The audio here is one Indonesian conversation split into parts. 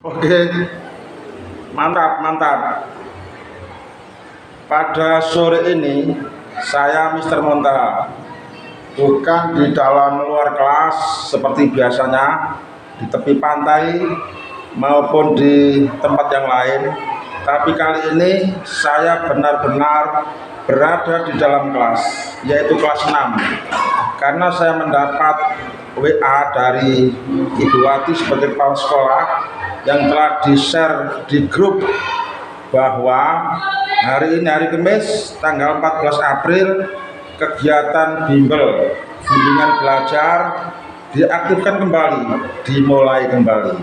Oke, mantap, mantap. Pada sore ini saya Mr. Monta, bukan di dalam luar kelas seperti biasanya di tepi pantai maupun di tempat yang lain, tapi kali ini saya benar-benar berada di dalam kelas, yaitu kelas 6, karena saya mendapat WA dari Ibu Wati sebagai kepala sekolah yang telah di-share di grup bahwa hari ini hari Kamis tanggal 14 April kegiatan bimbingan belajar diaktifkan kembali, dimulai kembali.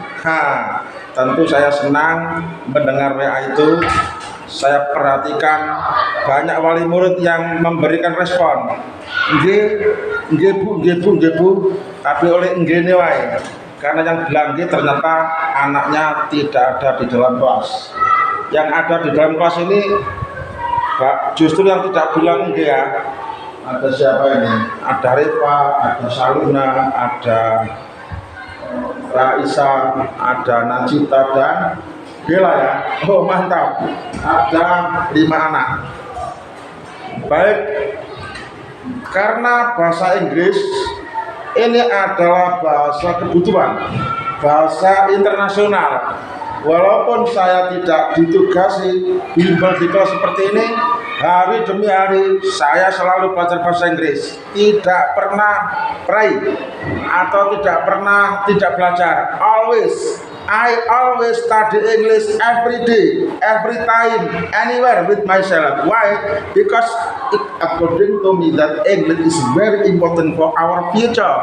Tentu saya senang mendengar WA itu. Saya perhatikan banyak wali murid yang memberikan respon. Nggih Bu, tapi oleh nggene wae. Karena yang bilang ternyata anaknya tidak ada di dalam kelas. Yang ada di dalam kelas ini justru yang tidak bilang nggih ya. Ada siapa ini? Ada Reva, ada Saluna, ada Raisa, ada Najita dan Bella ya. Oh mantap. Ada 5 anak. Baik. Karena bahasa Inggris ini adalah bahasa kebutuhan, bahasa internasional. Walaupun saya tidak ditugasi bimbel di kelas seperti ini, hari demi hari saya selalu belajar bahasa Inggris. Tidak pernah pray atau tidak belajar. I always study English every day, every time, anywhere with myself. Why? Because according to me that English is very important for our future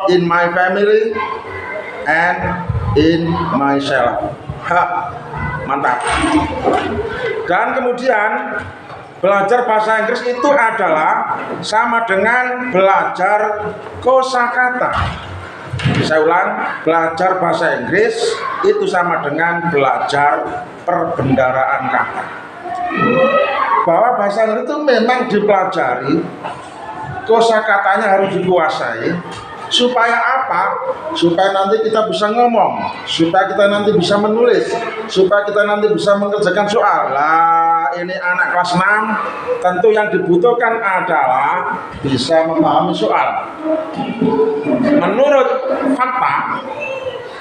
in my family and in myself. Mantap. Dan kemudian belajar bahasa Inggris itu adalah sama dengan belajar kosakata. Saya ulang, belajar bahasa Inggris itu sama dengan belajar perbendaraan kata. Bahwa bahasa Inggris itu memang dipelajari, kosakatanya harus dikuasai. Supaya apa? Supaya nanti kita bisa ngomong, supaya kita nanti bisa menulis, supaya kita nanti bisa mengerjakan soal. Lah, ini anak kelas 6, tentu yang dibutuhkan adalah bisa memahami soal. Menurut fakta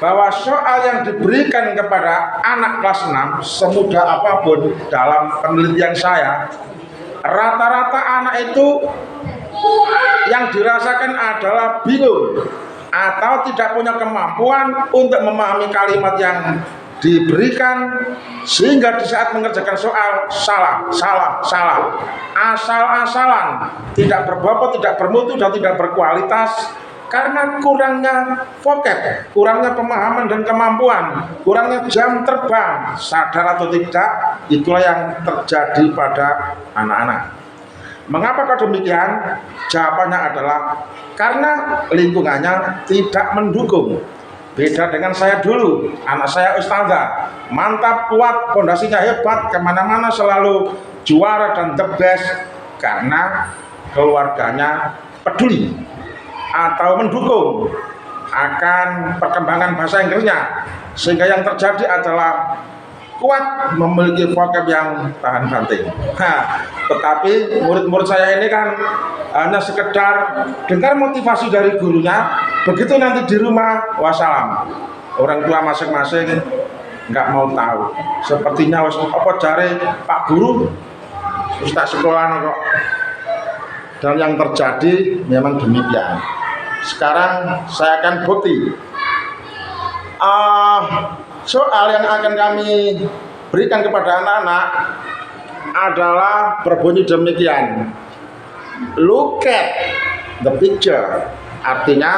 bahwa soal yang diberikan kepada anak kelas 6 semudah apapun, dalam penelitian saya, rata-rata anak itu yang dirasakan adalah bingung atau tidak punya kemampuan untuk memahami kalimat yang diberikan, sehingga di saat mengerjakan soal salah, asal-asalan, tidak berbobot, tidak bermutu, dan tidak berkualitas karena kurangnya vocab, kurangnya pemahaman dan kemampuan, kurangnya jam terbang. Sadar atau tidak, itulah yang terjadi pada anak-anak. Mengapa kok demikian? Jawabannya adalah karena lingkungannya tidak mendukung. Beda dengan saya dulu, anak saya ustazah, mantap, kuat, fondasinya hebat, kemana-mana selalu juara dan the best, karena keluarganya peduli atau mendukung akan perkembangan bahasa Inggrisnya, sehingga yang terjadi adalah kuat, memiliki vocab yang tahan banting. Tetapi murid-murid saya ini kan hanya sekedar dengar motivasi dari gurunya, begitu nanti di rumah wassalam, orang tua masing-masing nggak mau tahu. Sepertinya apa jare Pak Guru, ustaz sekolah kok. Dan yang terjadi memang demikian. Sekarang saya akan bukti. Soal yang akan kami berikan kepada anak-anak adalah berbunyi demikian. Look at the picture. Artinya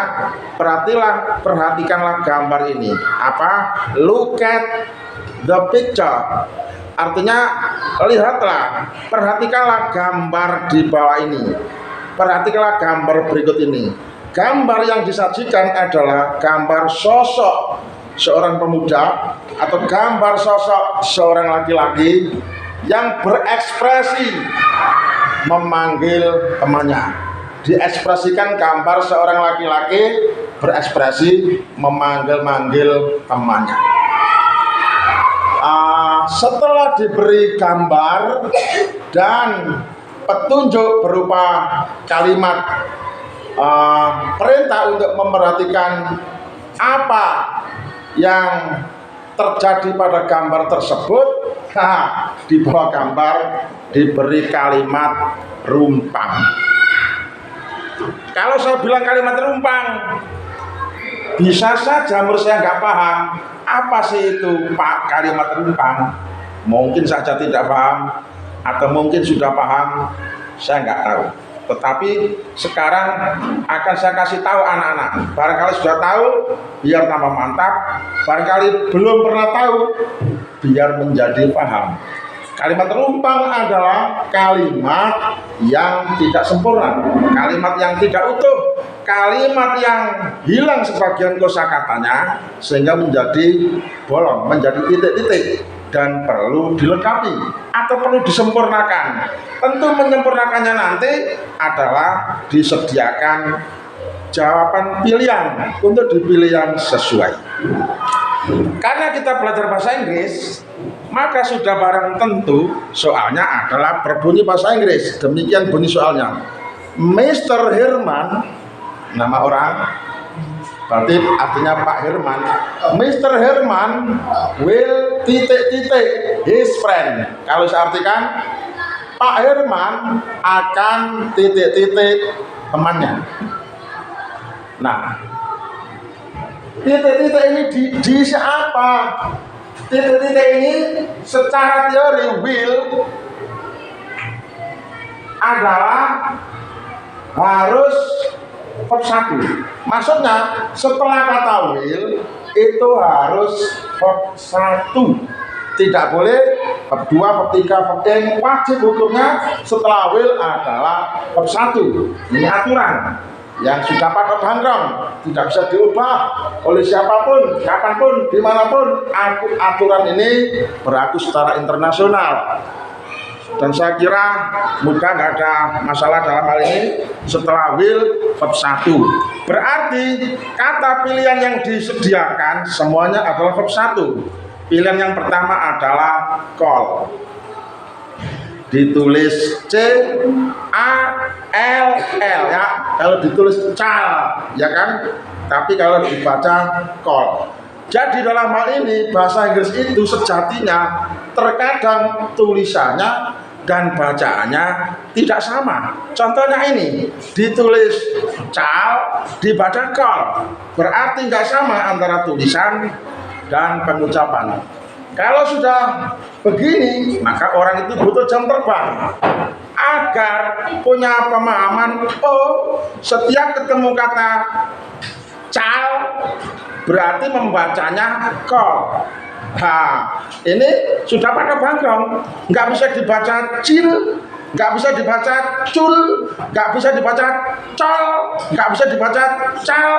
perhatikanlah gambar ini. Apa? Look at the picture. Artinya lihatlah, perhatikanlah gambar di bawah ini. Perhatikanlah gambar berikut ini. Gambar yang disajikan adalah gambar sosok seorang pemuda atau gambar sosok seorang laki-laki yang berekspresi memanggil temannya. Diekspresikan gambar seorang laki-laki berekspresi memanggil-manggil temannya. Setelah diberi gambar dan petunjuk berupa kalimat perintah untuk memperhatikan apa yang terjadi pada gambar tersebut, di bawah gambar diberi kalimat rumpang. Kalau saya bilang kalimat rumpang, bisa saja menurut saya nggak paham apa sih itu Pak kalimat rumpang. Mungkin saja tidak paham atau mungkin sudah paham, saya nggak tahu. Tetapi sekarang akan saya kasih tahu anak-anak. Barangkali sudah tahu, biar tambah mantap. Barangkali belum pernah tahu, biar menjadi paham. Kalimat rumpang adalah kalimat yang tidak sempurna, kalimat yang tidak utuh, kalimat yang hilang sebagian kosakatanya sehingga menjadi bolong, menjadi titik-titik dan perlu dilengkapi atau perlu disempurnakan. Tentu menyempurnakannya nanti adalah disediakan jawaban pilihan untuk dipilih yang sesuai. Karena kita belajar bahasa Inggris, maka sudah barang tentu soalnya adalah berbunyi bahasa Inggris. Demikian bunyi soalnya. Mr. Herman, nama orang, berarti artinya Pak Herman. Mr. Herman will titik-titik his friend. Kalau saya artikan, Pak Herman akan titik-titik temannya. Nah, titik-titik ini diisi apa? Titik-titik ini secara teori will adalah harus verb 1. Maksudnya setelah kata will itu harus verb 1. Tidak boleh verb 2, verb 3, verb n. Wajib hukumnya setelah will adalah verb 1. Ini aturan yang sudah pada bangkrong, tidak bisa diubah oleh siapapun, kapanpun, dimanapun. Aturan ini berlaku secara internasional. Dan saya kira mudah nggak ada masalah dalam hal ini. Setelah will verb 1 berarti kata pilihan yang disediakan semuanya adalah verb 1. Pilihan yang pertama adalah call, ditulis C A L L ya, kalau ditulis cal ya kan, tapi kalau dibaca call. Jadi dalam hal ini bahasa Inggris itu sejatinya terkadang tulisannya dan bacaannya tidak sama. Contohnya ini, ditulis cal, dibaca call, berarti nggak sama antara tulisan dan pengucapan. Kalau sudah begini, maka orang itu butuh jam terbang agar punya pemahaman, oh setiap ketemu kata cal berarti membacanya call. Nah, ini sudah pada bangkrong, nggak bisa dibaca cil, nggak bisa dibaca cul, nggak bisa dibaca col, nggak bisa dibaca cal,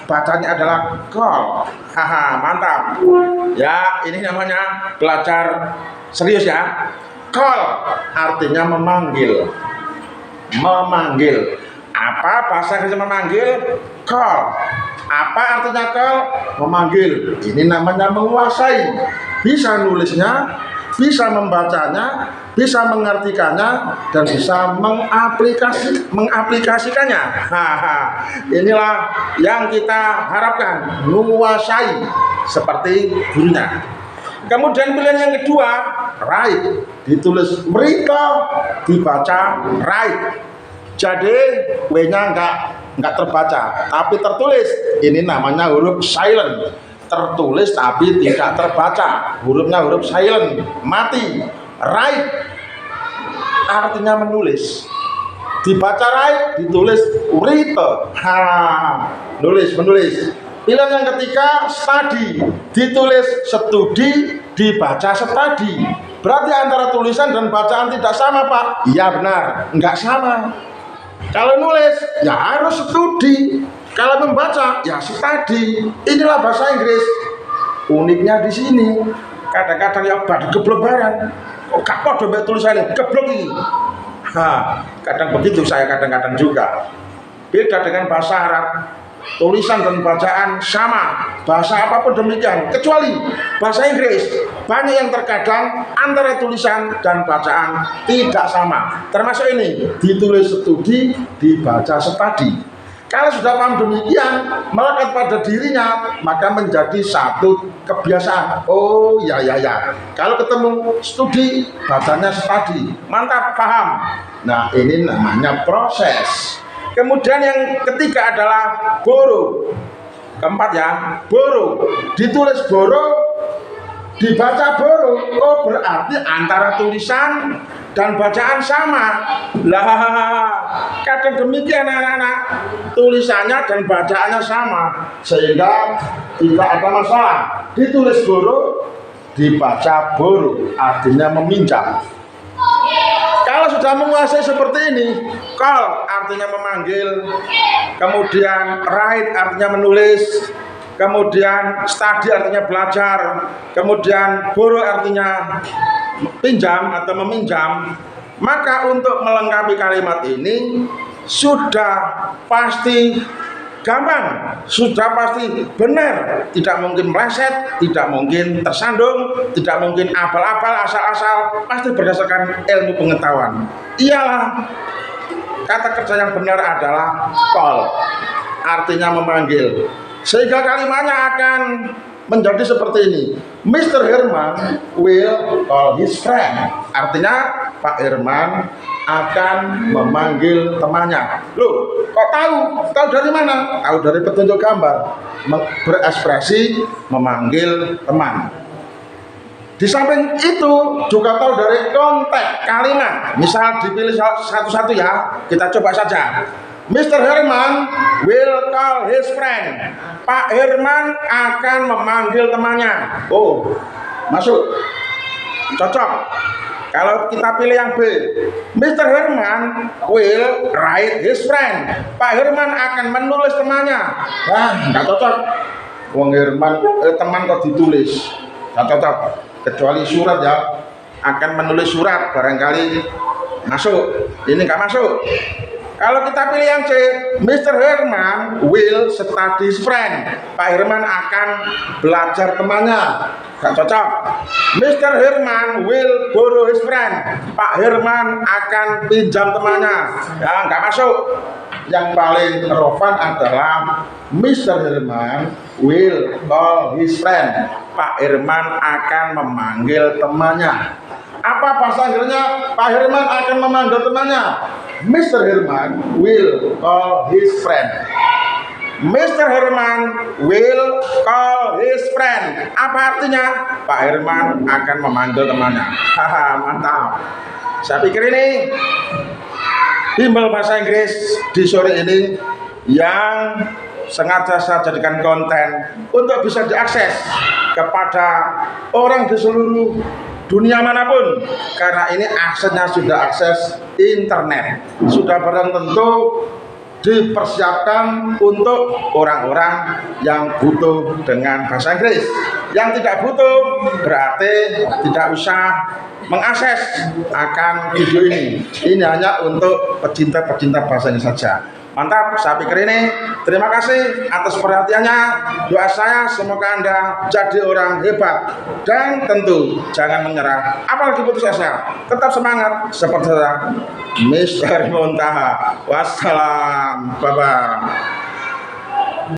bacanya adalah call. Haha, mantap. Ya, ini namanya belajar serius ya. Call artinya memanggil. Memanggil. Apa bahasa Inggris memanggil? Call. Apa artinya call? Memanggil. Ini namanya menguasai. Bisa nulisnya, bisa membacanya, bisa mengartikannya, dan bisa mengaplikasikannya. Inilah yang kita harapkan, menguasai seperti gurunya. Kemudian pilihan yang kedua, write, ditulis mereka, dibaca write. Jadi W-nya enggak terbaca, tapi tertulis. Ini namanya huruf silent. Tertulis tapi tidak terbaca. Hurufnya huruf silent, mati. Write artinya menulis. Dibaca write, ditulis write. Menulis. Pilihan yang ketiga, study, ditulis studi, dibaca study. Berarti antara tulisan dan bacaan tidak sama, Pak? Iya benar, enggak sama. Kalau nulis ya harus studi, kalau membaca ya study. Inilah bahasa Inggris. Uniknya di sini, kadang-kadang ya pada geblok barang. Kok gak podo mbek tulisannya geblok iki. Kadang begitu saya kadang-kadang juga. Beda dengan bahasa Arab. tulisan dan bacaan sama, bahasa apapun demikian, kecuali bahasa Inggris. Banyak yang terkadang antara tulisan dan bacaan tidak sama. Termasuk ini, ditulis studi, dibaca studi. Kalau sudah paham demikian, melekat pada dirinya, maka menjadi satu kebiasaan. Oh ya. Kalau ketemu studi, bacanya studi. Mantap, paham. Nah, ini namanya proses. Kemudian yang ketiga adalah boro. Keempat ya, boro. Ditulis boro, dibaca boro. Oh, berarti antara tulisan dan bacaan sama. Lah, kadang demikian anak-anak, tulisannya dan bacaannya sama, sehingga tidak ada masalah. Ditulis boro, dibaca boro, artinya meminjam. Kalau sudah menguasai seperti ini, call artinya memanggil, kemudian write artinya menulis, kemudian study artinya belajar, kemudian borrow artinya pinjam atau meminjam, maka untuk melengkapi kalimat ini sudah pasti gampang, sudah pasti benar, tidak mungkin meleset, tidak mungkin tersandung, tidak mungkin abal-abal, asal-asal, pasti berdasarkan ilmu pengetahuan. Iyalah, kata kerja yang benar adalah call, artinya memanggil, sehingga kalimatnya akan menjadi seperti ini. Mr. Herman will call his friend, artinya Pak Herman akan memanggil temannya. Loh, kok tahu? Tahu dari mana? Tahu dari petunjuk gambar. Berekspresi memanggil teman. Di samping itu juga tahu dari konteks kalimat. Misal dipilih satu-satu ya. Kita coba saja. Mr. Herman will call his friend. Pak Herman akan memanggil temannya. Oh, masuk. Cocok. Kalau kita pilih yang B, Mr. Herman will write his friend. Pak Herman akan menulis temannya. Wah, nggak cocok. Wong Herman teman kok ditulis, nggak cocok. Kecuali surat ya, akan menulis surat barangkali masuk. Ini nggak masuk. Kalau kita pilih yang C, Mr. Herman will study his friend. Pak Herman akan belajar temannya. Gak cocok. Mr. Herman will borrow his friend. Pak Herman akan pinjam temannya. Ya, nggak masuk. Yang paling relevan adalah Mr. Herman will call his friend. Pak Herman akan memanggil temannya. Apa bahasa Inggrisnya? Pak Herman akan memanggil temannya. Mr. Herman will call his friend. Mr. Herman will call his friend. Apa artinya? Pak Herman akan memanggil temannya. Haha, mantap. Saya pikir ini bimbel bahasa Inggris di sore ini yang sengaja saya jadikan konten untuk bisa diakses kepada orang di seluruh dunia manapun, karena ini aksesnya sudah akses internet, sudah barang tentu dipersiapkan untuk orang-orang yang butuh dengan bahasa Inggris. Yang tidak butuh berarti tidak usah mengakses akan video ini. Ini hanya untuk pecinta-pecinta bahasa Inggris saja. Mantap, saya pikir ini. Terima kasih atas perhatiannya. Doa saya semoga Anda jadi orang hebat. Dan tentu jangan menyerah, apalagi putus asa. Tetap semangat seperti saya, Mr. Muntaha. Wassalam. Bye-bye.